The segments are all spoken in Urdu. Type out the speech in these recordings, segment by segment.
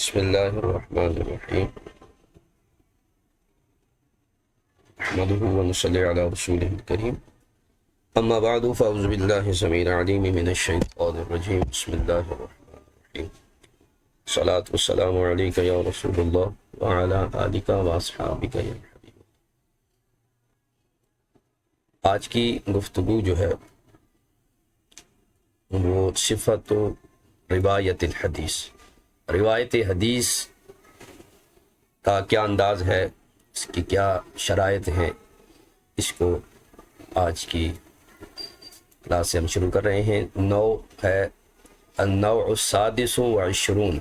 بسم اللہ الرحمن الرحیم احمده ونصلی علی رسوله الکریم اما بعد فاعوذ باللہ السمیع العلیم من الشیطان الرجیم بسم اللہ الرحمن الرحیم صلاۃ والسلام علیک یا رسول اللہ وعلی آلک واصحابک یا حبیب۔ آج کی گفتگو جو ہے وہ صفت روایت الحدیث، روایت حدیث کا کیا انداز ہے، اس کی کیا شرائط ہیں، اس کو آج کی کلاس سے ہم شروع کر رہے ہیں۔ نو ہے النوع السادس والعشرون،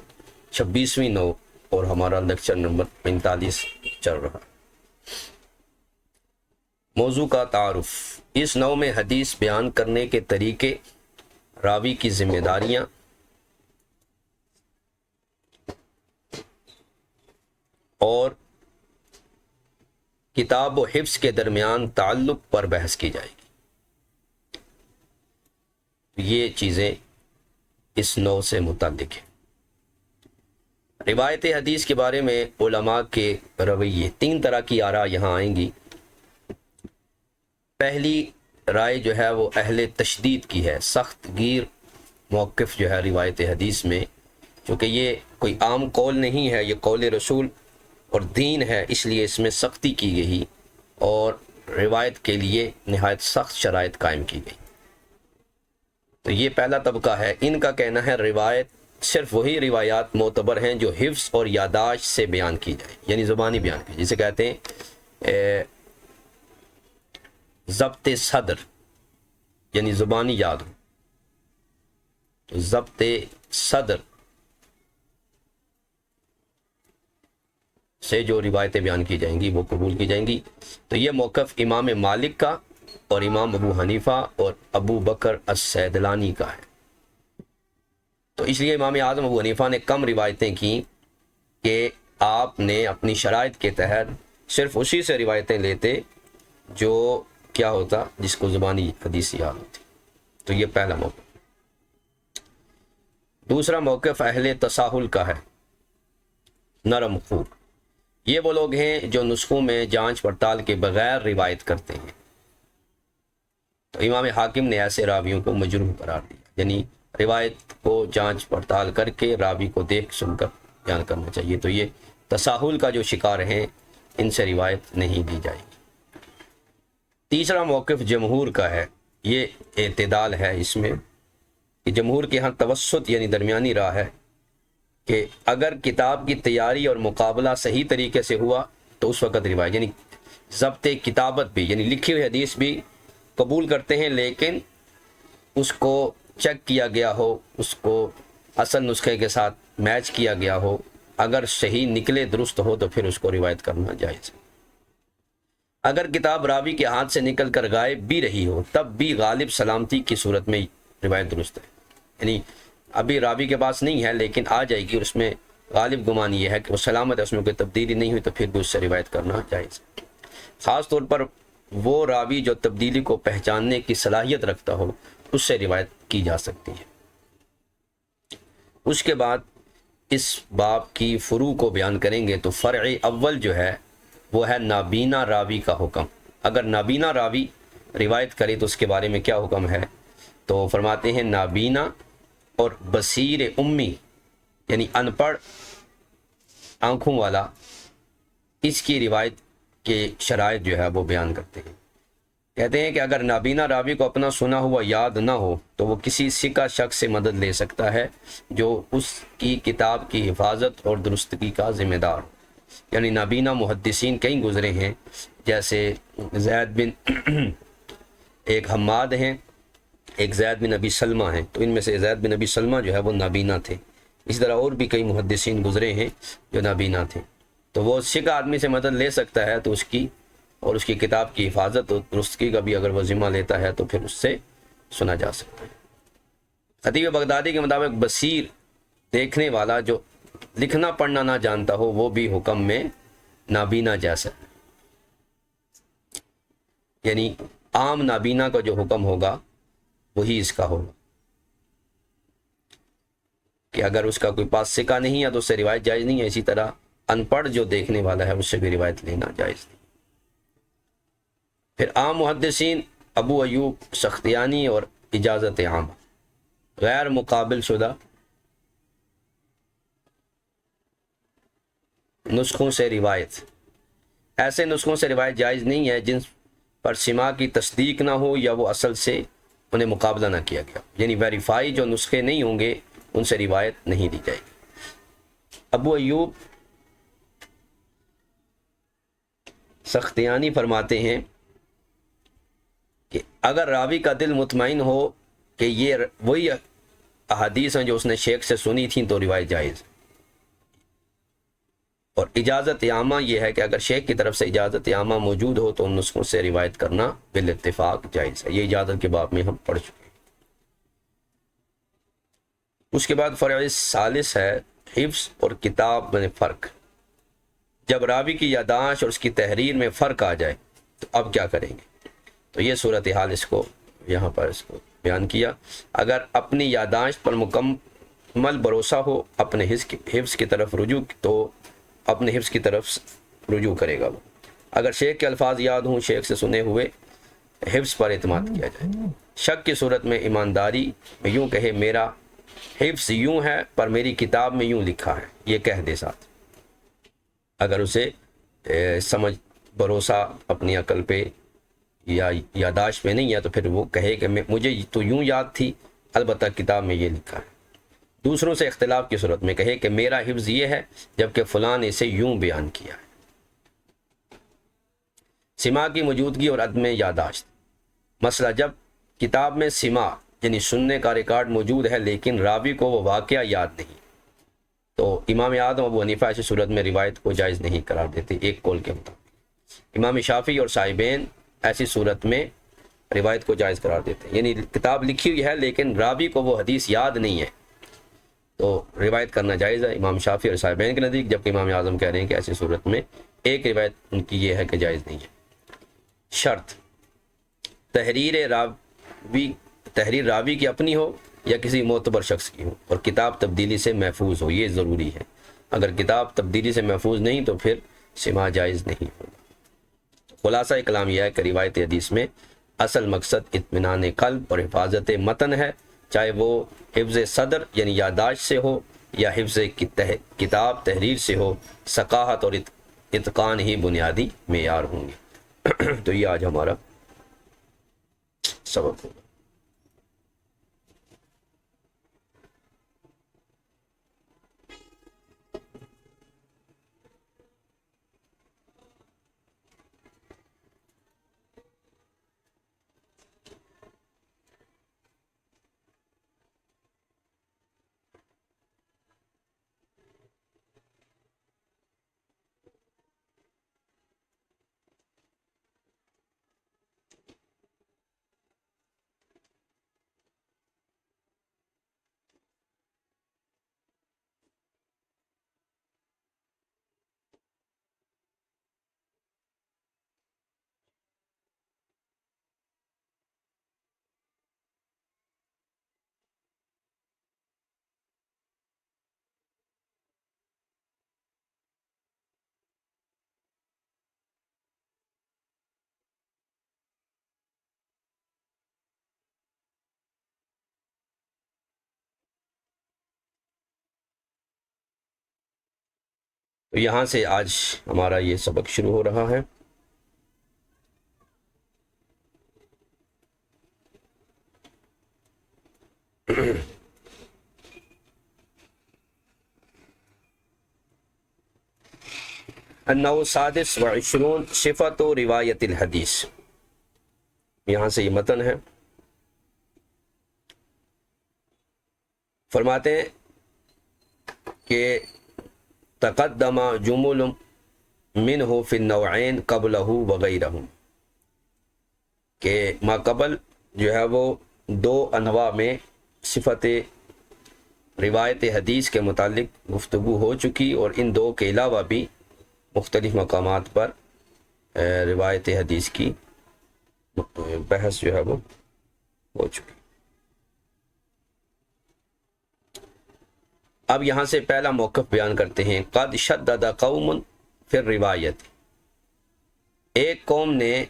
26ویں نو، اور ہمارا لیکچر نمبر 45 چل رہا۔ موضوع کا تعارف، اس نوع میں حدیث بیان کرنے کے طریقے، راوی کی ذمہ داریاں، اور کتاب و حفظ کے درمیان تعلق پر بحث کی جائے گی۔ یہ چیزیں اس نوع سے متعلق ہیں۔ روایت حدیث کے بارے میں علماء کے رویے، 3 طرح کی آراء یہاں آئیں گی۔ پہلی رائے جو ہے وہ اہل تشدید کی ہے، سخت گیر موقف جو ہے روایت حدیث میں، چونکہ یہ کوئی عام قول نہیں ہے، یہ قول رسول اور دین ہے، اس لیے اس میں سختی کی گئی اور روایت کے لیے نہایت سخت شرائط قائم کی گئی۔ تو یہ پہلا طبقہ ہے۔ ان کا کہنا ہے روایت صرف وہی روایات معتبر ہیں جو حفظ اور یادداشت سے بیان کی جائے، یعنی زبانی بیان کی، جسے کہتے ہیں ضبط صدر، یعنی زبانی یاد ہو۔ تو ضبط صدر سے جو روایتیں بیان کی جائیں گی وہ قبول کی جائیں گی۔ تو یہ موقف امام مالک کا اور امام ابو حنیفہ اور ابو بکر السیدلانی کا ہے۔ تو اس لیے امام اعظم ابو حنیفہ نے کم روایتیں کی کہ آپ نے اپنی شرائط کے تحت صرف اسی سے روایتیں لیتے جو کیا ہوتا، جس کو زبانی حدیث یاد ہوتی۔ تو یہ پہلا موقف۔ دوسرا موقف اہل تساہل کا ہے، نرم خو۔ یہ وہ لوگ ہیں جو نسخوں میں جانچ پڑتال کے بغیر روایت کرتے ہیں۔ تو امام حاکم نے ایسے راویوں کو مجروح قرار دیا، یعنی روایت کو جانچ پڑتال کر کے راوی کو دیکھ سن کر بیان کرنا چاہیے۔ تو یہ تساہل کا جو شکار ہیں، ان سے روایت نہیں دی جائے گی۔ تیسرا موقف جمہور کا ہے، یہ اعتدال ہے اس میں کہ جمہور کے ہاں توسط یعنی درمیانی راہ ہے کہ اگر کتاب کی تیاری اور مقابلہ صحیح طریقے سے ہوا تو اس وقت روایت، یعنی ضبط کتابت بھی، یعنی لکھی ہوئی حدیث بھی قبول کرتے ہیں، لیکن اس کو چیک کیا گیا ہو، اس کو اصل نسخے کے ساتھ میچ کیا گیا ہو، اگر صحیح نکلے، درست ہو، تو پھر اس کو روایت کرنا جائز ہے۔ اگر کتاب راوی کے ہاتھ سے نکل کر غائب بھی رہی ہو تب بھی غالب سلامتی کی صورت میں روایت درست ہے، یعنی ابھی راوی کے پاس نہیں ہے لیکن آ جائے گی، اور اس میں غالب گمان یہ ہے کہ وہ سلامت ہے، اس میں کوئی تبدیلی نہیں ہوئی، تو پھر بھی اس سے روایت کرنا جائز ہے۔ خاص طور پر وہ راوی جو تبدیلی کو پہچاننے کی صلاحیت رکھتا ہو، اس سے روایت کی جا سکتی ہے۔ اس کے بعد اس باب کی فروع کو بیان کریں گے۔ تو فرع اول جو ہے وہ ہے نابینا راوی کا حکم۔ اگر نابینا راوی روایت کرے تو اس کے بارے میں کیا حکم ہے؟ تو فرماتے ہیں نابینا اور بصیر امی، یعنی ان پڑھ آنکھوں والا، اس کی روایت کے شرائط جو ہے وہ بیان کرتے ہیں۔ کہتے ہیں کہ اگر نابینا راوی کو اپنا سنا ہوا یاد نہ ہو تو وہ کسی ثقہ شخص سے مدد لے سکتا ہے جو اس کی کتاب کی حفاظت اور درستگی کا ذمہ دار ہو۔ یعنی نابینا محدثین کئی گزرے ہیں، جیسے زید بن ایک حماد ہیں، ایک زید بن ابی سلمہ ہیں، تو ان میں سے زید بن ابی سلمہ جو ہے وہ نابینا تھے۔ اسی طرح اور بھی کئی محدثین گزرے ہیں جو نابینا تھے۔ تو وہ ثقہ آدمی سے مدد لے سکتا ہے، تو اس کی اور اس کی کتاب کی حفاظت اور درستگی کا بھی اگر وہ ذمہ لیتا ہے تو پھر اس سے سنا جا سکتا ہے۔ خطیب بغدادی کے مطابق بصیر، دیکھنے والا، جو لکھنا پڑھنا نہ جانتا ہو، وہ بھی حکم میں نابینا جیسا ہے، یعنی عام نابینا کا جو حکم ہوگا وہی اس کا ہوگا۔ کہ اگر اس کا کوئی پاس سکہ نہیں ہے تو اس سے روایت جائز نہیں ہے. اسی طرح ان پڑھ جو دیکھنے والا ہے اس سے بھی روایت لینا جائز نہیں. پھر عام محدثین ابو ایوب سختیانی اور اجازت عامہ، غیر مقابل شدہ نسخوں سے روایت، ایسے نسخوں سے روایت جائز نہیں ہے جن پر سماع کی تصدیق نہ ہو یا وہ اصل سے انہیں مقابلہ نہ کیا گیا، یعنی ویریفائی جو نسخے نہیں ہوں گے ان سے روایت نہیں دی جائے گی. ابو ایوب سختیانی فرماتے ہیں کہ اگر راوی کا دل مطمئن ہو کہ یہ وہی احادیث ہیں جو اس نے شیخ سے سنی تھیں تو روایت جائز. اور اجازت عامہ یہ ہے کہ اگر شیخ کی طرف سے اجازت عامہ موجود ہو تو ان نسخوں سے روایت کرنا بالاتفاق جائز ہے. یہ اجازت کے باب میں ہم پڑھ چکے ہیں. اس کے بعد فرع ثالث ہے حفظ اور کتاب میں فرق. جب راوی کی یادداشت اور اس کی تحریر میں فرق آ جائے تو اب کیا کریں گے؟ تو یہ صورتحال اس کو یہاں پر اس کو بیان کیا. اگر اپنی یادداشت پر مکمل بھروسہ ہو اپنے حفظ کی طرف رجوع تو اپنے حفظ کی طرف رجوع کرے گا. وہ اگر شیخ کے الفاظ یاد ہوں شیخ سے سنے ہوئے حفظ پر اعتماد کیا جائے. شک کی صورت میں ایمانداری میں یوں کہے میرا حفظ یوں ہے پر میری کتاب میں یوں لکھا ہے، یہ کہہ دے ساتھ. اگر اسے سمجھ بھروسہ اپنی عقل پہ یا یادداشت پہ نہیں ہے تو پھر وہ کہے کہ مجھے تو یوں یاد تھی البتہ کتاب میں یہ لکھا ہے. دوسروں سے اختلاف کی صورت میں کہے کہ میرا حفظ یہ ہے جبکہ فلاں نے اسے یوں بیان کیا ہے. سماع کی موجودگی اور عدم یادداشت. مسئلہ جب کتاب میں سماع یعنی سننے کا ریکارڈ موجود ہے لیکن راوی کو وہ واقعہ یاد نہیں تو امام اعظم ابو حنیفہ ایسی صورت میں روایت کو جائز نہیں قرار دیتے ایک قول کے مطابق. امام شافعی اور صاحبین ایسی صورت میں روایت کو جائز قرار دیتے ہیں. یعنی کتاب لکھی ہوئی ہے لیکن راوی کو وہ حدیث یاد نہیں ہے تو روایت کرنا جائز ہے امام شافعی اور صاحبین کے نزدیک، جبکہ امام اعظم کہہ رہے ہیں کہ ایسی صورت میں ایک روایت ان کی یہ ہے کہ جائز نہیں ہے. شرط تحریر راوی کی اپنی ہو یا کسی معتبر شخص کی ہو اور کتاب تبدیلی سے محفوظ ہو، یہ ضروری ہے. اگر کتاب تبدیلی سے محفوظ نہیں تو پھر سماع جائز نہیں ہوگا. خلاصہ کلام یہ ہے کہ روایت حدیث میں اصل مقصد اطمینان قلب اور حفاظت متن ہے، چاہے وہ حفظ صدر یعنی یادداشت سے ہو یا حفظ کتاب تحریر سے ہو. ثقاحت اور اتقان ہی بنیادی معیار ہوں گے. تو یہ آج ہمارا سبق ہوگا. تو یہاں سے آج ہمارا یہ سبق شروع ہو رہا ہے. النوع السادس والعشرون صفت و روایت الحدیث. یہاں سے یہ متن ہے. فرماتے ہیں کہ تقدم جمل منہ فی النوعین قبلہ وغیرہ، کہ ما قبل جو ہے وہ دو انواع میں صفت روایت حدیث کے متعلق گفتگو ہو چکی اور ان دو کے علاوہ بھی مختلف مقامات پر روایت حدیث کی بحث جو ہے وہ ہو چکی. اب یہاں سے پہلا موقف بیان کرتے ہیں۔ قد شدد قوم فی الروایت، ایک قوم نے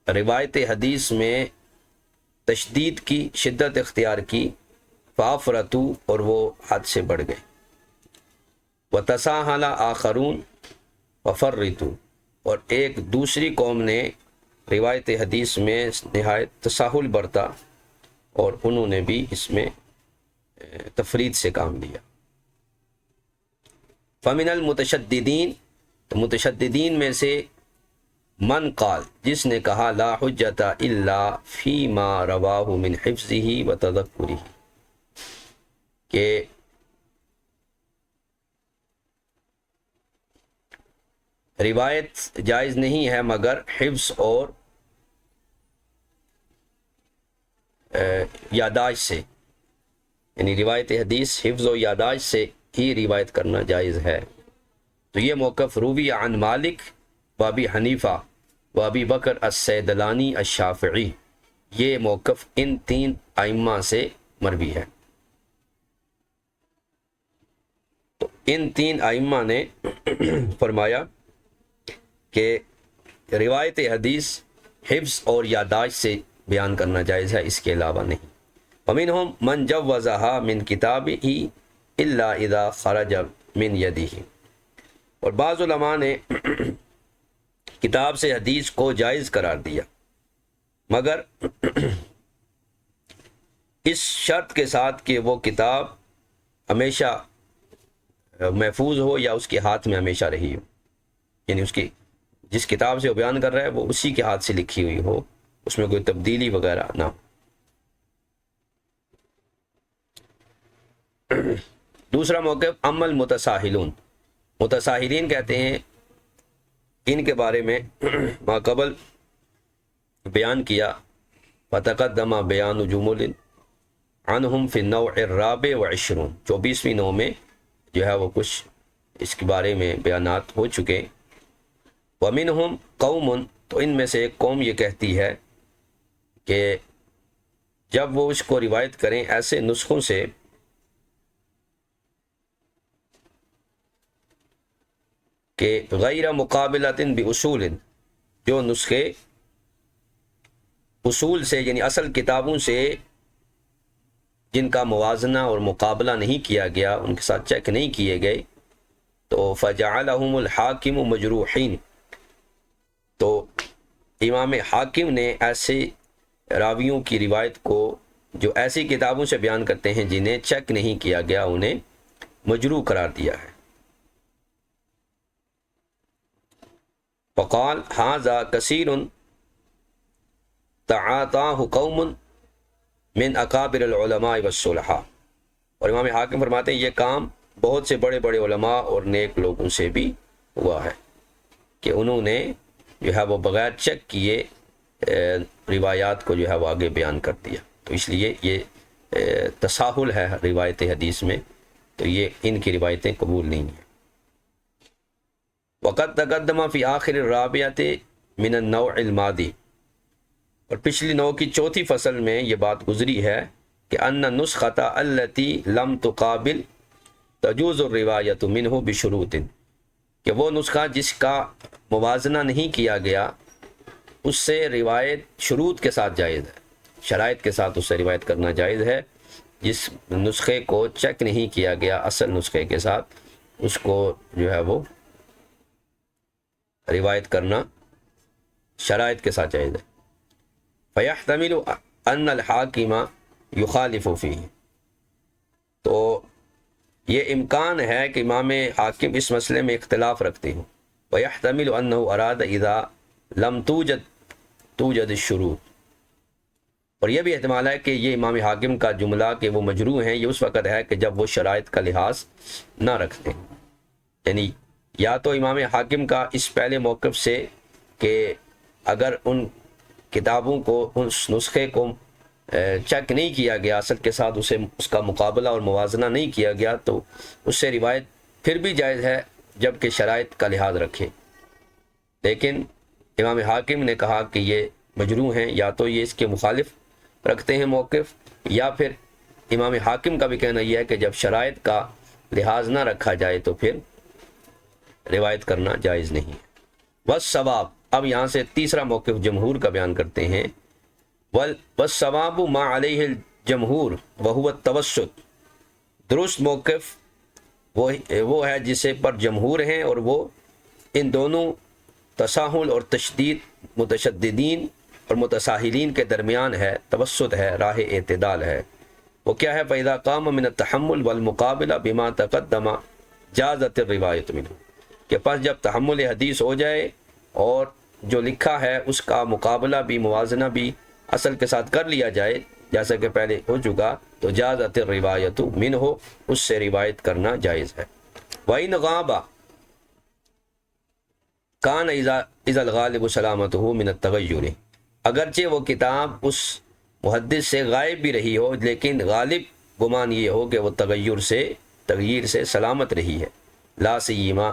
روایت حدیث میں تشدید کی، شدت اختیار کی، فافرتو، اور وہ حد سے بڑھ گئے، وتساہل آخرون وفرتو، اور ایک دوسری قوم نے روایت حدیث میں نہایت تساہل برتا اور انہوں نے بھی اس میں تفرید سے کام لیا۔ فمن المتشددین، تو متشددین میں سے من قال، جس نے کہا لا حجت الا فیما رواہ من حفظہ و تذکرہ، کہ روایت جائز نہیں ہے مگر حفظ اور یادداشت سے، یعنی روایت حدیث حفظ و یادداشت سے ہی روایت کرنا جائز ہے۔ تو یہ موقف روی عن مالک و ابی حنیفہ و ابی بکر السیدلانی الشافعی، یہ موقف ان تین ائمہ سے مروی ہے۔ تو ان تین ائمہ نے فرمایا کہ روایت حدیث حفظ اور یادداشت سے بیان کرنا جائز ہے، اس کے علاوہ نہیں۔ ومنہم من جوزہا من کتابہ الا اذا خرج من یدہ، اور بعض علماء نے کتاب سے حدیث کو جائز قرار دیا مگر اس شرط کے ساتھ کہ وہ کتاب ہمیشہ محفوظ ہو یا اس کے ہاتھ میں ہمیشہ رہی ہو، یعنی اس کی جس کتاب سے وہ بیان کر رہا ہے وہ اسی کے ہاتھ سے لکھی ہوئی ہو، اس میں کوئی تبدیلی وغیرہ نہ ہو۔ دوسرا موقف اما المتساہلون، متساہلین کہتے ہیں، ان کے بارے میں ما قبل بیان کیا، فتقدم بیان جمل عنہم فی النوع الرابع والعشرون، 24ویں نوع میں جو ہے وہ کچھ اس کے بارے میں بیانات ہو چکے۔ ومنہم قوم، تو ان میں سے ایک قوم یہ کہتی ہے کہ جب وہ اس کو روایت کریں ایسے نسخوں سے کہ غیر مقابلۃ باصول، جو نسخے اصول سے یعنی اصل کتابوں سے جن کا موازنہ اور مقابلہ نہیں کیا گیا، ان کے ساتھ چیک نہیں کیے گئے، تو فجعلہم الحاکم مجروحین، تو امام حاکم نے ایسے راویوں کی روایت کو جو ایسی کتابوں سے بیان کرتے ہیں جنہیں چیک نہیں کیا گیا، انہیں مجروح قرار دیا ہے۔ فقال ھذا کثیر تعاطاہ قوم من اکابر العلماء والصلحاء، اور امام حاکم فرماتے ہیں یہ کام بہت سے بڑے بڑے علماء اور نیک لوگوں سے بھی ہوا ہے کہ انہوں نے جو ہے وہ بغیر چیک کیے روایات کو جو ہے وہ آگے بیان کر دیا۔ تو اس لیے یہ تساہل ہے روایت حدیث میں، تو یہ ان کی روایتیں قبول نہیں ہیں۔ وقد تقدم فی آخر الرابعۃ من النوع الماضی، اور پچھلی نوع کی چوتھی فصل میں یہ بات گزری ہے کہ ان النسخۃ التی لم تقابل تجوز الروایۃ منہ بشروط، کہ وہ نسخہ جس کا موازنہ نہیں کیا گیا اس سے روایت شروط کے ساتھ جائز ہے، شرائط کے ساتھ اس سے روایت کرنا جائز ہے۔ جس نسخے کو چیک نہیں کیا گیا اصل نسخے کے ساتھ، اس کو جو ہے وہ روایت کرنا شرائط کے ساتھ جائز ہے۔ فیحتمل ان الحاکم یخالف فیہ، تو یہ امکان ہے کہ امام حاکم اس مسئلے میں اختلاف رکھتے ہوں۔ ویحتمل انہ اراد اذا لم توجد الشروط، اور یہ بھی احتمال ہے کہ یہ امام حاکم کا جملہ کہ وہ مجروح ہیں یہ اس وقت ہے کہ جب وہ شرائط کا لحاظ نہ رکھتے، یعنی یا تو امام حاکم کا اس پہلے موقف سے کہ اگر ان کتابوں کو اس نسخے کو چیک نہیں کیا گیا اصل کے ساتھ، اس کا مقابلہ اور موازنہ نہیں کیا گیا، تو اس سے روایت پھر بھی جائز ہے جبکہ شرائط کا لحاظ رکھے۔ لیکن امام حاکم نے کہا کہ یہ مجروح ہیں، یا تو یہ اس کے مخالف رکھتے ہیں موقف، یا پھر امام حاکم کا بھی کہنا یہ ہے کہ جب شرائط کا لحاظ نہ رکھا جائے تو پھر روایت کرنا جائز نہیں ہے۔ والثواب، اب یہاں سے تیسرا موقف جمہور کا بیان کرتے ہیں۔ والثواب ما علیہ الجمہور وہو التوسط، درست موقف وہ ہے جسے پر جمہور ہیں، اور وہ ان دونوں تساہل اور تشدید، متشددین اور متساہلین کے درمیان ہے، توسط ہے، راہ اعتدال ہے۔ وہ کیا ہے؟ فَإِذَا قَامَ مِنَ التَّحَمُّلِ وَالْمُقَابِلَةِ بِمَا تَقَدَّمَ جَازَتِ الرِّوَایَةُ مِنْهُ، کہ پس جب تحمل حدیث ہو جائے اور جو لکھا ہے اس کا مقابلہ بھی، موازنہ بھی اصل کے ساتھ کر لیا جائے، جیسا کہ پہلے ہو چکا، تو جازت الروایت منہ، اس سے روایت کرنا جائز ہے۔ وَإِنْ غَابَ کان اذا الغالب سلامته من التغیر، اگرچہ وہ کتاب اس محدث سے غائب بھی رہی ہو، لیکن غالب گمان یہ ہو کہ وہ تغیر سے سلامت رہی ہے۔ لا سیما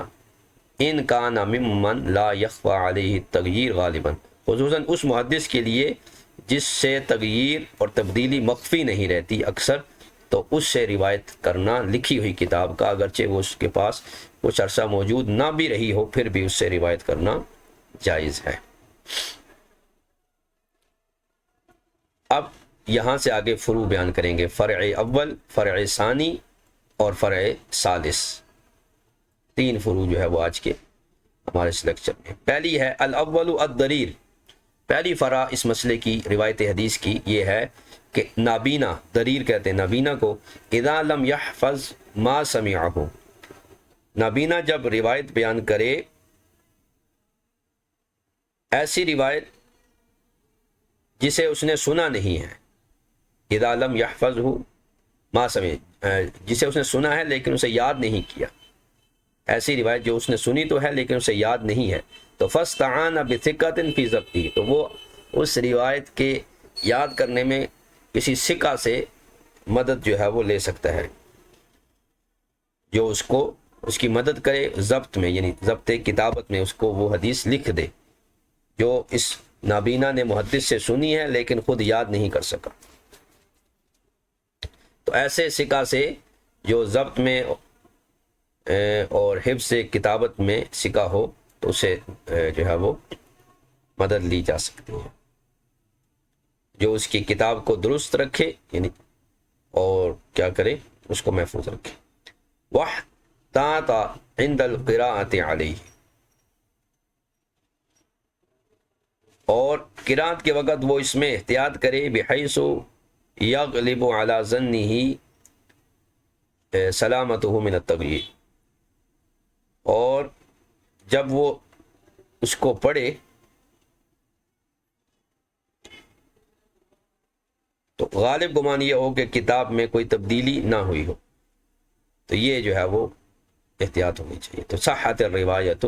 ان کان ممن لا یخفى علیہ التغیر غالبا، خصوصاً اس محدث کے لیے جس سے تغیر اور تبدیلی مخفی نہیں رہتی اکثر، تو اس سے روایت کرنا لکھی ہوئی کتاب کا، اگرچہ وہ اس کے پاس کچھ عرصہ موجود نہ بھی رہی ہو، پھر بھی اس سے روایت کرنا جائز ہے۔ اب یہاں سے آگے فروع بیان کریں گے، فرع اول، فرع ثانی اور فرع ثالث، تین فروع جو ہے وہ آج کے ہمارے اس لیکچر میں۔ پہلی ہے الاول الضریر، پہلی فرع اس مسئلے کی، روایت حدیث کی، یہ ہے کہ نابینا، ضریر کہتے ہیں نابینا کو، اذا لم یحفظ ما سمعہ، نابینا جب روایت بیان کرے ایسی روایت جسے اس نے سنا نہیں ہے، اذا لم یحفظہ ما سمع، جسے اس نے سنا ہے لیکن اسے یاد نہیں کیا، ایسی روایت جو اس نے سنی تو ہے لیکن اسے یاد نہیں ہے، تو فاستعان بثقۃ فی ضبطہ، تو وہ اس روایت کے یاد کرنے میں کسی ثقہ سے مدد جو ہے وہ لے سکتا ہے، جو اس کی مدد کرے ضبط میں، یعنی ضبط کتابت میں، اس کو وہ حدیث لکھ دے جو اس نابینا نے محدث سے سنی ہے لیکن خود یاد نہیں کر سکا۔ تو ایسے ثقہ سے جو ضبط میں اور حفظ کتابت میں ثقہ ہو، تو اسے جو ہے وہ مدد لی جا سکتی ہے، جو اس کی کتاب کو درست رکھے، یعنی اور کیا کرے، اس کو محفوظ رکھے۔ وَاحْتَاطَ عِنْدَ الْقِرَاءَةِ عَلَيْهِ، اور قرات کے وقت وہ اس میں احتیاط کرے، بحیث یغلب علی ظنہ سلامتہ من التغیر، اور جب وہ اس کو پڑھے تو غالب گمان یہ ہو کہ کتاب میں کوئی تبدیلی نہ ہوئی ہو، تو یہ جو ہے وہ احتیاط ہونی چاہیے۔ تو صحت الروایت،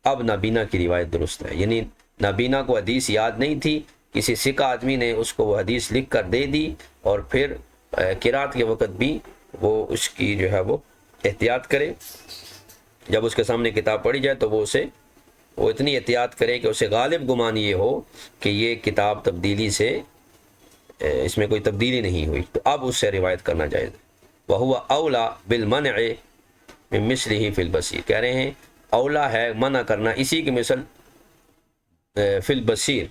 اب نابینا کی روایت درست ہے، یعنی نابینا کو حدیث یاد نہیں تھی، کسی ثقہ آدمی نے اس کو وہ حدیث لکھ کر دے دی، اور پھر قرات کے وقت بھی وہ اس کی جو ہے وہ احتیاط کرے، جب اس کے سامنے کتاب پڑھی جائے تو وہ اتنی احتیاط کرے کہ اسے غالب گمان یہ ہو کہ یہ کتاب تبدیلی سے، اس میں کوئی تبدیلی نہیں ہوئی، تو اب اس سے روایت کرنا جائز ہے۔ وَهُوَ أَوْلَى بِالْمَنْعِ مِنْ مِثْلِهِ فِي الْبَصِيرِ، کہہ رہے ہیں اولا ہے منع کرنا اسی کی مثل فی البصیر،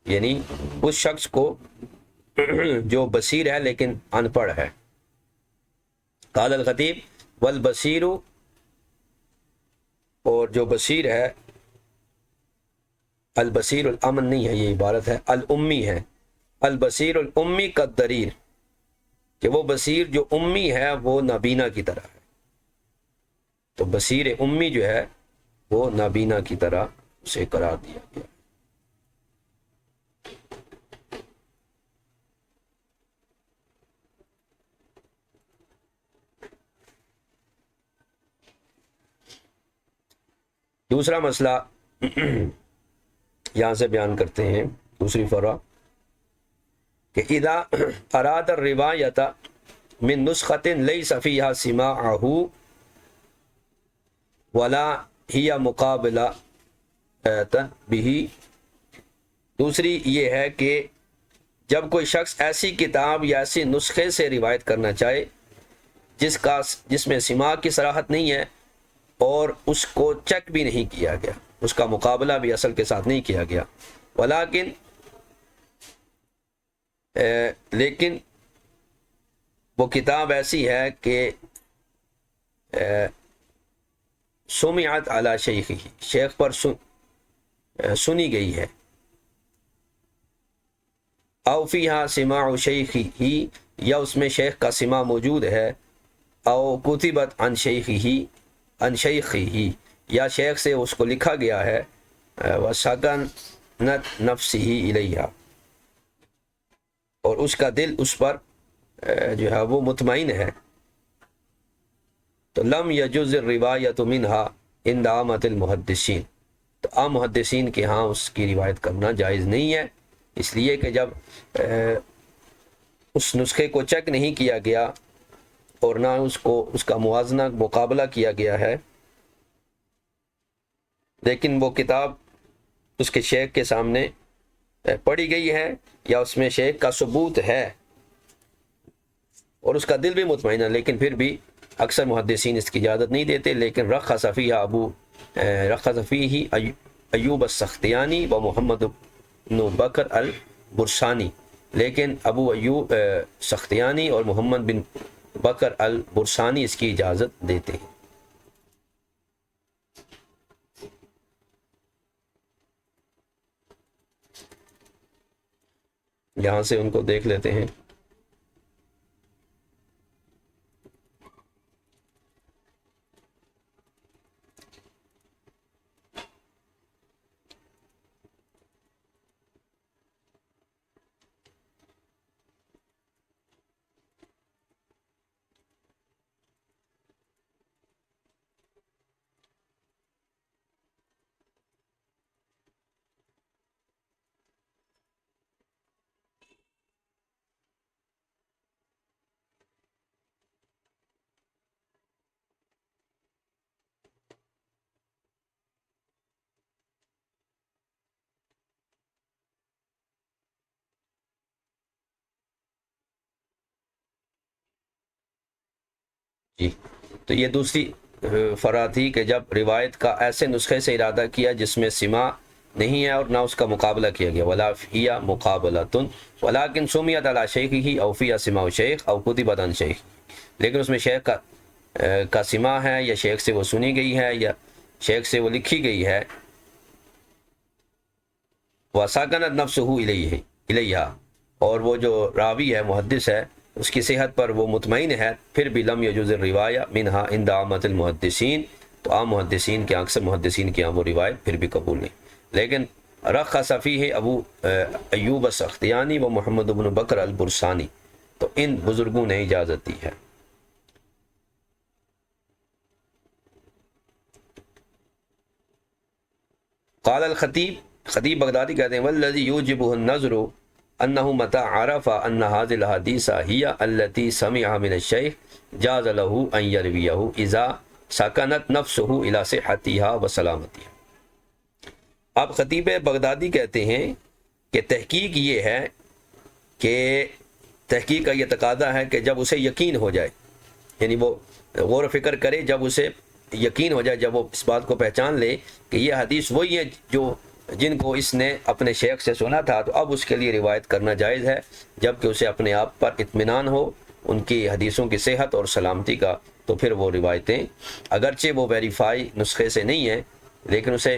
یعنی اس شخص کو جو بصیر ہے لیکن ان پڑھ ہے۔ قال الخطیب والبصیر، اور جو بصیر ہے، البصیر الامن نہیں ہے، یہ عبارت ہے، الامی ہے، البصیر الامی کالضریر، کہ وہ بصیر جو امی ہے وہ نابینا کی طرح ہے، تو بصیر امی جو ہے وہ نابینا کی طرح اسے قرار دیا گیا۔ دوسرا مسئلہ یہاں سے بیان کرتے ہیں، دوسری فرع، کہ اذا اراد الروایت من نسخۃ لیس فیہا سماعہ ولا ہی مقابلہ بہ، دوسری یہ ہے کہ جب کوئی شخص ایسی کتاب یا ایسی نسخے سے روایت کرنا چاہے جس میں سماع کی صراحت نہیں ہے اور اس کو چیک بھی نہیں کیا گیا، اس کا مقابلہ بھی اصل کے ساتھ نہیں کیا گیا، لیکن وہ کتاب ایسی ہے کہ سمعت علی شیخی، شیخ پر سنی گئی ہے، او فیہا سماع شیخی ہی، یا اس میں شیخ کا سماع موجود ہے، او کتبت عن شیخی ہی، یا شیخ سے اس کو لکھا گیا ہے، وسکنت نفسہ الیہا، اور اس کا دل اس پر جو ہے وہ مطمئن ہے، تو لم یجوز الروایت منہا عند عامۃ المحدثین، تو عام محدثین کے ہاں اس کی روایت کرنا جائز نہیں ہے، اس لیے کہ جب اس نسخے کو چیک نہیں کیا گیا اور نہ اس کا موازنہ مقابلہ کیا گیا ہے، لیکن وہ کتاب اس کے شیخ کے سامنے پڑھی گئی ہے یا اس میں شیخ کا ثبوت ہے اور اس کا دل بھی مطمئن ہے، لیکن پھر بھی اکثر محدثین اس کی اجازت نہیں دیتے، لیکن رخص فیہ ایوب السختیانی و محمد بن بکر البرسانی، لیکن ابو ایوب سختیانی اور محمد بن بکر البرسانی اس کی اجازت دیتے ہیں۔ یہاں سے ان کو دیکھ لیتے ہیں۔ جی، تو یہ دوسری فرع تھی کہ جب روایت کا ایسے نسخے سے ارادہ کیا جس میں سماع نہیں ہے اور نہ اس کا مقابلہ کیا گیا، ولا فی مقابلۃ ولکن سمعت علی شیخہ او فی سماع شیخ او کتبت عن شیخ، لیکن اس میں شیخ کا سماع ہے یا شیخ سے وہ سنی گئی ہے یا شیخ سے وہ لکھی گئی ہے، وسکنت نفسہ الیہا، اور وہ جو راوی ہے محدث ہے اس کی صحت پر وہ مطمئن ہے، پھر بھی لم یجوز الروایہ منہا عند عامۃ المحدثین، تو عام محدثین کے اکثر محدثین کی وہ روایت پھر بھی قبول نہیں، لیکن رخص فیہ ابو ایوب السختیانی و محمد بن بکر البرسانی، تو ان بزرگوں نے اجازت دی ہے۔ قال خطیب بغدادی کہتے ہیں والذی یوجبہ النظر انہ متى عرف ان هذه الحدیث هي التي سمعها من الشیخ جاز له ان یرویہ اذا سکنت نفسه الى صحتها وسلامتها۔ اب خطیب بغدادی کہتے ہیں کہ تحقیق یہ ہے کہ تحقیق کا یہ تقاضا ہے کہ جب اسے یقین ہو جائے، یعنی وہ غور و فکر کرے، جب اسے یقین ہو جائے، جب وہ اس بات کو پہچان لے کہ یہ حدیث وہی ہے جن کو اس نے اپنے شیخ سے سنا تھا، تو اب اس کے لیے روایت کرنا جائز ہے، جبکہ اسے اپنے آپ پر اطمینان ہو ان کی حدیثوں کی صحت اور سلامتی کا، تو پھر وہ روایتیں اگرچہ وہ ویریفائی نسخے سے نہیں ہیں، لیکن اسے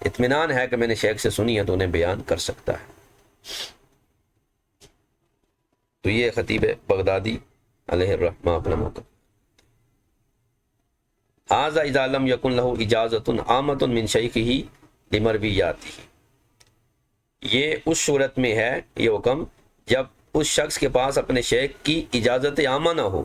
اطمینان ہے کہ میں نے شیخ سے سنی ہے تو انہیں بیان کر سکتا ہے۔ تو یہ خطیب بغدادی علیہ الرحمہ اپنا موقع۔ ھذا اذا لم یکن لہ اجازۃ عامۃ من شیخہ لمرویاتہ، یہ اس صورت میں ہے یہ حکم جب اس شخص کے پاس اپنے شیخ کی اجازت عامہ نہ ہو،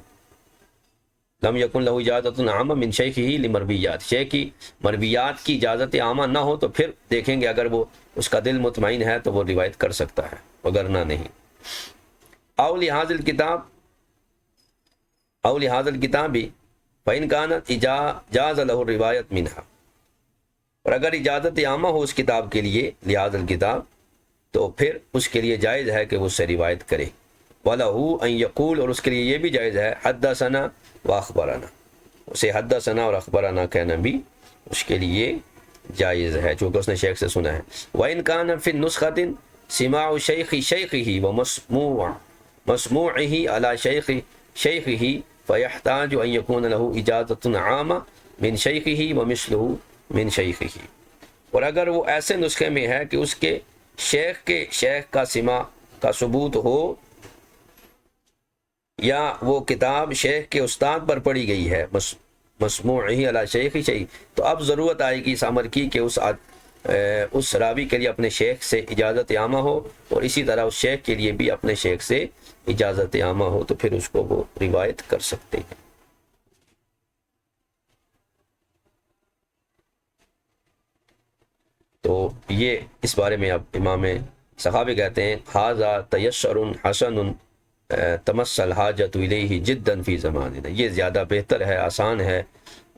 لم یکن لہ اجازۃ عامہ من شیخہ لمرویات، شیخ کی مرویات کی اجازت عامہ نہ ہو تو پھر دیکھیں گے اگر وہ اس کا دل مطمئن ہے تو وہ روایت کر سکتا ہے، وگرنہ نہیں۔ او لہذا الکتاب فإن كانت جاز له الروایت منها، اور اگر اجازت عامہ ہو اس کتاب کے لیے، لہذا الکتاب تو پھر اس کے لیے جائز ہے کہ وہ اس سے روایت کرے. وَلَهُ أَن يَقُولَ، اور اس کے لیے یہ بھی جائز ہے حدثنا وَأَخْبَرنا، اسے حدثنا اور اخبرنا کہنا بھی اس کے لیے جائز ہے چونکہ اس نے شیخ سے سنا ہے. وَإِن كَانَ فِي النُّسْخَةٍ سِمَاعُ شَيْخِ شَيْخِهِ وَمَسْمُوعِهِ عَلَى شَيْخِهِ فَيَحْتَاجُ أَن يَكُونَ لَهُ إِجَازَةٌ عَامَةٌ مِنْ شَيْخِهِ وَمِثْلُهُ مِنْ شَيْخِهِ. اور اگر وہ ایسے نسخے میں ہے کہ اس کے شیخ کا سماع کا ثبوت ہو یا وہ کتاب شیخ کے استاد پر پڑھی گئی ہے مسموعی علی شیخ شیخ، تو اب ضرورت آئے گی اس امر کی کہ اس راوی کے لیے اپنے شیخ سے اجازت عامہ ہو، اور اسی طرح اس شیخ کے لیے بھی اپنے شیخ سے اجازت عامہ ہو، تو پھر اس کو وہ روایت کر سکتے ہیں. تو یہ اس بارے میں اب امام سخاوی کہتے ہیں ھذا تیسر حسن تمثل حاجت الیہ جدا فی زماننا، یہ زیادہ بہتر ہے، آسان ہے،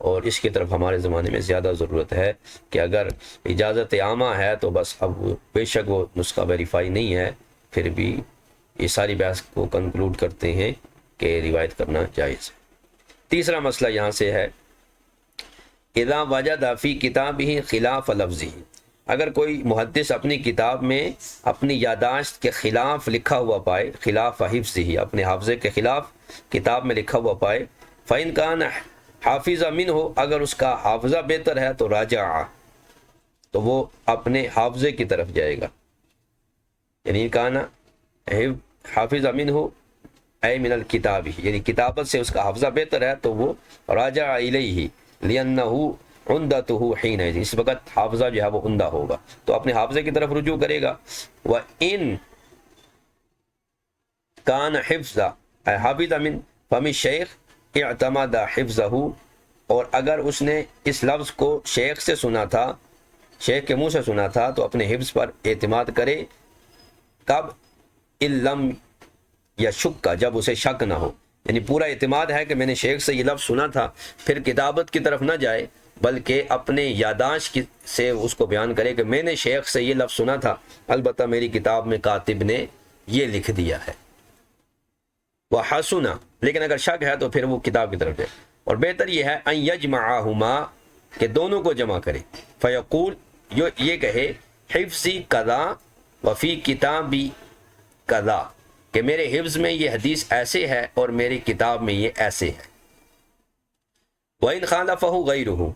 اور اس کی طرف ہمارے زمانے میں زیادہ ضرورت ہے کہ اگر اجازت عامہ ہے تو بس اب بے شک وہ نسخہ ویریفائی نہیں ہے، پھر بھی یہ ساری بحث کو کنکلوڈ کرتے ہیں کہ روایت کرنا جائز ہے. تیسرا مسئلہ یہاں سے ہے اذا وجد فی کتابہ خلاف لفظہ، اگر کوئی محدث اپنی کتاب میں اپنی یادداشت کے خلاف لکھا ہوا پائے، خلاف حفظہ، اپنے حافظے کے خلاف کتاب میں لکھا ہوا پائے، فإن کان حافظ منہ، اگر اس کا حافظہ بہتر ہے تو راجع، تو وہ اپنے حافظے کی طرف جائے گا. یعنی کان حافظ منہ اے من الکتاب، یعنی کتابت سے اس کا حافظہ بہتر ہے تو وہ راجع الیہ لأنہ عندتہ حینئذ، اس وقت حافظہ جو ہے وہ عمدہ ہوگا تو اپنے حافظے کی طرف رجوع کرے گا. وَإِن كَانَ حافظ من فم الشیخ اعتمد حفظہ، اور اگر اس نے اس لفظ کو شیخ سے سنا تھا، شیخ کے منہ سے سنا تھا، تو اپنے حفظ پر اعتماد کرے. کب؟ علم یا شک کا، جب اسے شک نہ ہو، یعنی پورا اعتماد ہے کہ میں نے شیخ سے یہ لفظ سنا تھا، پھر کتابت کی طرف نہ جائے بلکہ اپنے یادداشت سے اس کو بیان کرے کہ میں نے شیخ سے یہ لفظ سنا تھا، البتہ میری کتاب میں کاتب نے یہ لکھ دیا ہے. وحسنا، لیکن اگر شک ہے تو پھر وہ کتاب کی طرف جائے، اور بہتر یہ ہے ان یجمعہما، کہ دونوں کو جمع کرے. فیقول، یہ کہے حفظی قضا وفی کتابی قضا، کہ میرے حفظ میں یہ حدیث ایسے ہے اور میری کتاب میں یہ ایسے ہے. وَإِنْ خَالَفَهُ غَيْرُهُ،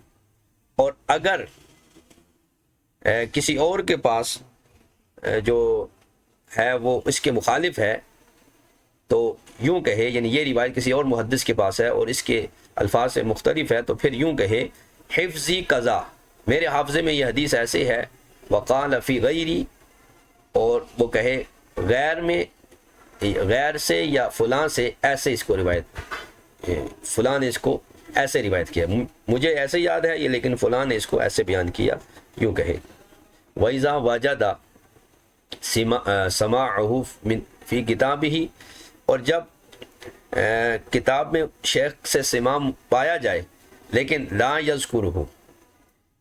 اور اگر کسی اور کے پاس جو ہے وہ اس کے مخالف ہے تو یوں کہے، یعنی یہ روایت کسی اور محدث کے پاس ہے اور اس کے الفاظ سے مختلف ہے، تو پھر یوں کہے حفظی قضا، میرے حافظے میں یہ حدیث ایسے ہے. وقال فی غیری، اور وہ کہے غیر سے یا فلاں سے ایسے اس کو روایت، فلاں نے اس کو ایسے روایت کیا، مجھے ایسے یاد ہے یہ لیکن فلاں نے اس کو ایسے بیان کیا، یوں کہے. وَإِذَا وَجَدَ سَمَاعَهُ فِي کِتَابِهِ، اور جب کتاب میں شیخ سے سماع پایا جائے لیکن لا یذکرہ،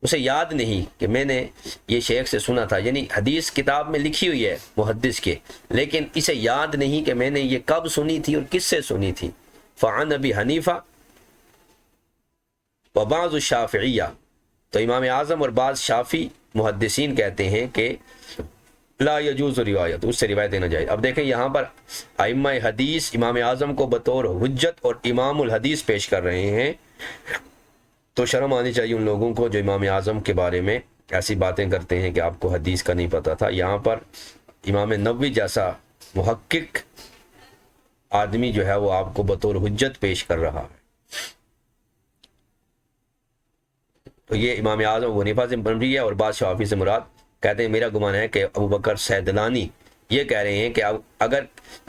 اسے یاد نہیں کہ میں نے یہ شیخ سے سنا تھا، یعنی حدیث کتاب میں لکھی ہوئی ہے محدث کے، لیکن اسے یاد نہیں کہ میں نے یہ کب سنی تھی اور کس سے سنی تھی. فعن ابی حنیفہ وبعض الشافعیہ، تو امام اعظم اور بعض شافی محدثین کہتے ہیں کہ لا یجوز روایت، اس سے روایت دینا جائے. اب دیکھیں یہاں پر ائمہ حدیث امام اعظم کو بطور حجت اور امام الحدیث پیش کر رہے ہیں، تو شرم آنی چاہیے ان لوگوں کو جو امام اعظم کے بارے میں ایسی باتیں کرتے ہیں کہ آپ کو حدیث کا نہیں پتہ تھا. یہاں پر امام نووی جیسا محقق آدمی جو ہے وہ آپ کو بطور حجت پیش کر رہا ہے. تو یہ امام اعظم ابو حنیفہ سے بن رہی ہے، اور بعض شافعی سے مراد کہتے ہیں میرا گمان ہے کہ ابو بکر سیدلانی یہ کہہ رہے ہیں کہ اگر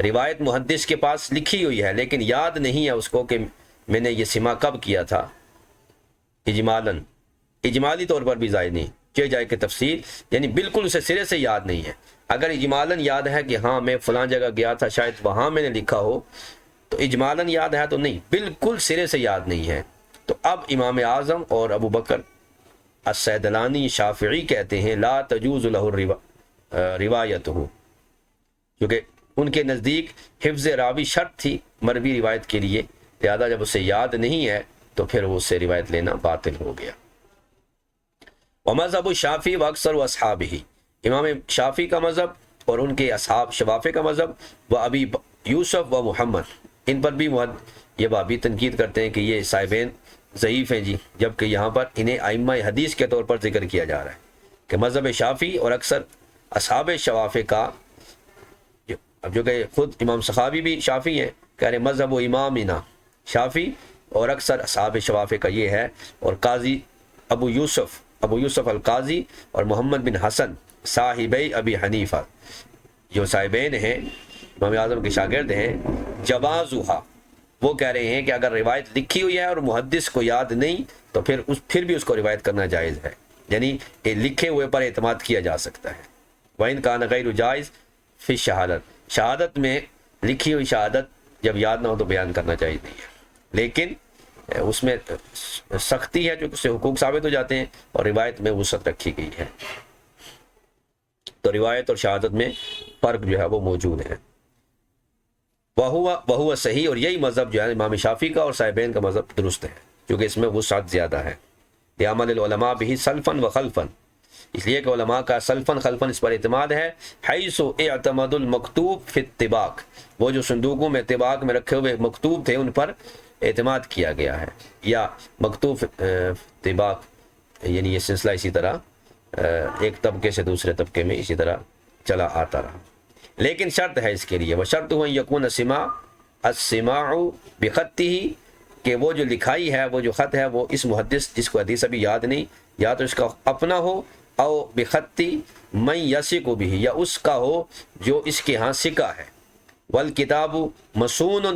روایت محدث کے پاس لکھی ہوئی ہے لیکن یاد نہیں ہے اس کو کہ میں نے یہ سماع کب کیا تھا، اجمالی طور پر بھی ظاہر نہیں کہ جائے کہ تفصیل، یعنی بالکل اسے سرے سے یاد نہیں ہے. اگر اجمالاً یاد ہے کہ ہاں میں فلاں جگہ گیا تھا شاید وہاں میں نے لکھا ہو، تو اجمالاً یاد ہے تو نہیں، بالکل سرے سے یاد نہیں ہے. تو اب امام اعظم اور ابو بکر السیدلانی شافعی کہتے ہیں لا تجوز له روایت ہو، کیونکہ ان کے نزدیک حفظ راوی شرط تھی مروی روایت کے لیے، لہذا جب اسے یاد نہیں ہے تو پھر وہ اس سے روایت لینا باطل ہو گیا۔ ومذہب الشافعی و اکثر و اصحابہ، امام شافعی کا مذہب اور ان کے اصحاب شوافع کا مذہب، و ابی یوسف و محمد، ان پر بھی یہ بابی تنقید کرتے ہیں کہ یہ صاحبین ضعیف ہیں جی، جبکہ یہاں پر انہیں ائمہ حدیث کے طور پر ذکر کیا جا رہا ہے کہ مذہب شافعی اور اکثر اصحاب شوافع کا، اب جو کہ خود امام سخاوی بھی شافعی ہیں، کہہ رہے مذہب و امامنا شافعی اور اکثر اصحاب شوافع کا یہ ہے، اور قاضی ابو یوسف القاضی اور محمد بن حسن صاحبی ابی حنیفہ، جو صاحبین ہیں امام اعظم کے شاگرد ہیں، جوازها، وہ کہہ رہے ہیں کہ اگر روایت لکھی ہوئی ہے اور محدث کو یاد نہیں تو پھر بھی اس کو روایت کرنا جائز ہے، یعنی لکھے ہوئے پر اعتماد کیا جا سکتا ہے۔ وَإِنْ كَانَ غَيْرُ جَائِزٍ فِي الشَّهَادَةِ، شہادت میں لکھی ہوئی شہادت جب یاد نہ ہو تو بیان کرنا جائز نہیں ہے، لیکن اس میں سختی ہے جو اس سے حقوق ثابت ہو جاتے ہیں، اور روایت میں وسعت رکھی گئی ہے، تو روایت اور شہادت میں فرق جو ہے وہ موجود ہے۔ وہو صحیح، اور یہی مذہب جو ہے امام شافعی کا اور صاحبین کا مذہب درست ہے، کیونکہ اس میں وسعت زیادہ ہے۔ لعمل العلماء به سلفا و خلفا، اس لیے کہ علماء کا سلفن خلفن اس پر اعتماد ہے۔ حیث اعتمد المکتوب فی الطباق، وہ جو صندوقوں میں طباق میں رکھے ہوئے مکتوب تھے ان پر اعتماد کیا گیا ہے، یا مکتوب طباق، یعنی یہ سلسلہ اسی طرح ایک طبقے سے دوسرے طبقے میں اسی طرح چلا آتا رہا، لیکن شرط ہے اس کے لیے، وہ شرط ہو یکون السماع بخطہ، کہ وہ جو لکھائی ہے، وہ جو خط ہے، وہ اس محدث جس کو حدیث ابھی یاد نہیں، یا تو اس کا اپنا ہو، او بخطی من یثق بہ، یا اس کا ہو جو اس کے ہاں سکہ ہے، والکتاب مصون،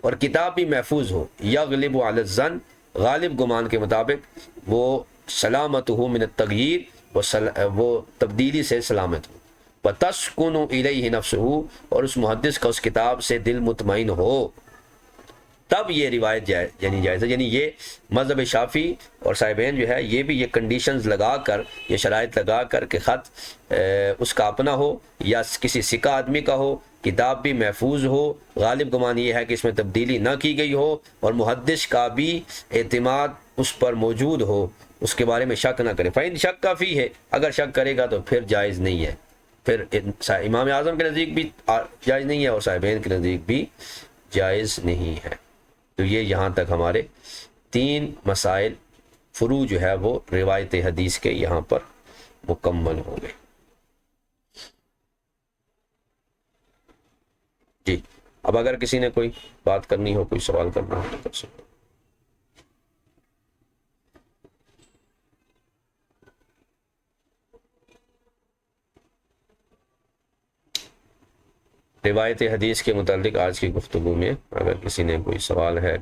اور کتاب بھی محفوظ ہو، یغلب علی الظن، غالب گمان کے مطابق، وہ سلامتہ من التغییر، وہ تبدیلی سے سلامت ہو، وتسکن الیہ نفسہ، اور اس محدث کا اس کتاب سے دل مطمئن ہو، تب یہ روایت جائز ہے۔ یعنی یہ مذہب شافعی اور صاحبین جو ہے یہ بھی یہ کنڈیشنز لگا کر، یہ شرائط لگا کر کہ خط اس کا اپنا ہو یا کسی سکہ آدمی کا ہو، کتاب بھی محفوظ ہو، غالب گمان یہ ہے کہ اس میں تبدیلی نہ کی گئی ہو، اور محدث کا بھی اعتماد اس پر موجود ہو، اس کے بارے میں شک نہ کرے۔ فَإِن شَكَّ فِيهِ، اگر شک کرے گا تو پھر جائز نہیں ہے، پھر امام اعظم کے نزدیک بھی جائز نہیں ہے اور صاحبین کے نزدیک بھی جائز نہیں ہے۔ تو یہ یہاں تک ہمارے 3 مسائل فروع جو ہے وہ روایت حدیث کے یہاں پر مکمل ہو گئے۔ جی، اب اگر کسی نے کوئی بات کرنی ہو، کوئی سوال کرنا ہو تو کر سکتے۔ روایت حدیث کے متعلق آج کی گفتگو میں اگر کسی نے کوئی سوال ہے